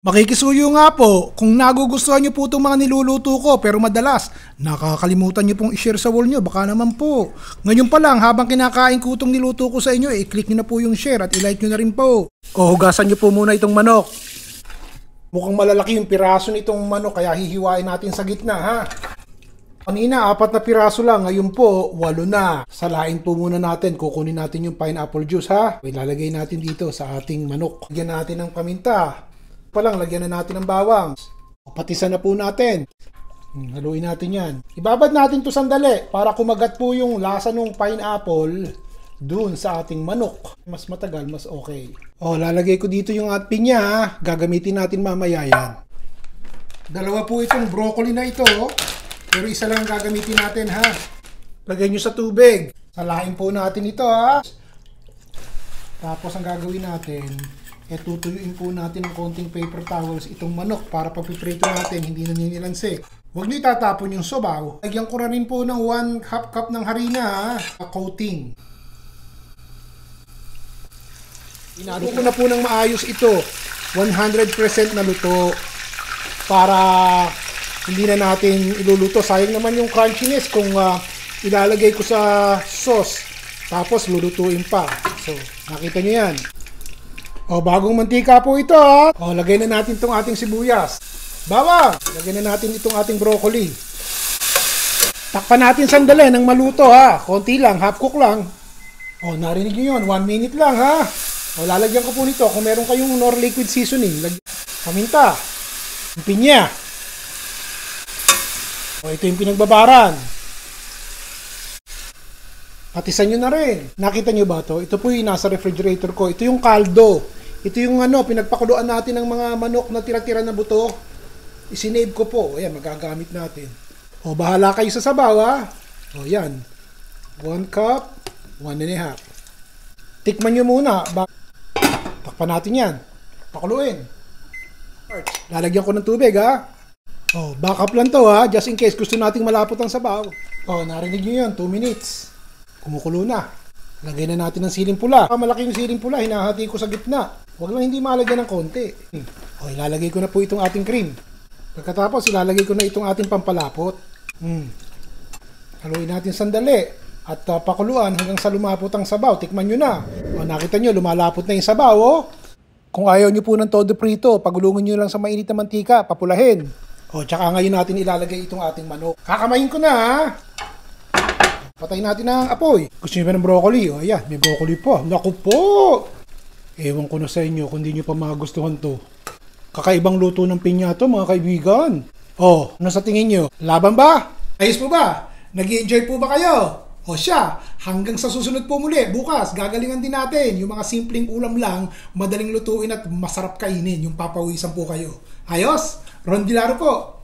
Makikisuyo nga po, kung nagugustuhan niyo po itong mga niluluto ko pero madalas nakakalimutan niyo pong i-share sa wall niyo, baka naman po. Ngayon pa lang habang kinakain ko itong niluto ko sa inyo, i-click niyo na po yung share at i-like niyo na rin po. O hugasan niyo po muna itong manok. Mukhang malalaki yung piraso nitong manok kaya hihiwain natin sa gitna ha. Kanina 4 na piraso lang, ngayon po 8 na. Salain po muna natin, kukunin natin yung pineapple juice ha. Ilalagay natin dito sa ating manok. Lagyan natin ng paminta. Palang lagyan na natin ng bawang. Patisan na po natin. Haluin natin yan. Ibabad natin to sandali para kumagat po yung lasa ng pineapple dun sa ating manok. Mas matagal, mas okay. Lalagay ko dito yung pinya ha. Gagamitin natin mamaya yan. Dalawa po itong broccoli na ito. Pero isa lang gagamitin natin ha. Lagay nyo sa tubig. Salain po natin ito ha. Tapos ang gagawin natin, tutuyuin po natin ng konting paper towels itong manok para pag piprito natin hindi na ninilansik. Huwag nyo itatapon yung sabaw. Lagyan ko na rin po ng 1/2 cup ng harina coating. Inalo ko na po ng maayos ito. 100% na luto para hindi na natin iluluto. Sayang naman yung crunchiness kung ilalagay ko sa sauce tapos lulutuin pa. So, nakita nyo yan. Bagong mantika po ito ha. Lagay na natin itong ating sibuyas. Bawang! Lagay na natin itong ating broccoli. Takpan natin sandali nang maluto ha. Konti lang, half cook lang. Narinig nyo yun. 1 minute lang ha. Lalagyan ko po nito kung meron kayong nor liquid seasoning. Paminta. Pinya. Ito yung pinagbabaran. Patisan nyo na rin. Nakita nyo ba to? Ito po yung nasa refrigerator ko. Ito yung kaldo. Ito yung pinagpakuluan natin ng mga manok na tira-tira na buto. Isinave ko po. Ayan, magagamit natin. Bahala kayo sa sabaw ha. Yan. 1 cup, 1.5. Tikman nyo muna. Takpan natin yan. Pakuluin. Lalagyan ko ng tubig ha. Backup lang to ha. Just in case gusto nating malapot ang sabaw. Narinig nyo yun. 2 minutes. Kumukulo na. Lagay na natin ng siling pula. Malaki yung siling pula, hinahati ko sa gitna. Huwag lang hindi malagyan ng konti. Ilalagay ko na po itong ating cream. Pagkatapos, ilalagay ko na itong ating pampalapot. Haluin natin sandali. At pakuluan hanggang sa lumapot ang sabaw. Tikman nyo na. Nakita nyo, lumalapot na yung sabaw. Kung ayaw nyo po ng todo prito, pagulungan nyo lang sa mainit na mantika, papulahin. Tsaka ngayon natin ilalagay itong ating manok. Kakamayin ko na ha. Patayin natin ang apoy. Gusto nyo ba ng broccoli? Ayan, may broccoli po. Naku po! Ewan ko na sa inyo kung hindi nyo pa magustuhan to. Kakaibang luto ng pinya to mga kaibigan. Ano sa tingin nyo? Laban ba? Ayos po ba? Nag-i-enjoy po ba kayo? Siya, hanggang sa susunod po muli, bukas, gagalingan din natin yung mga simpleng ulam lang, madaling lutuin at masarap kainin, yung papawisan po kayo. Ayos? Ron Vilaro po.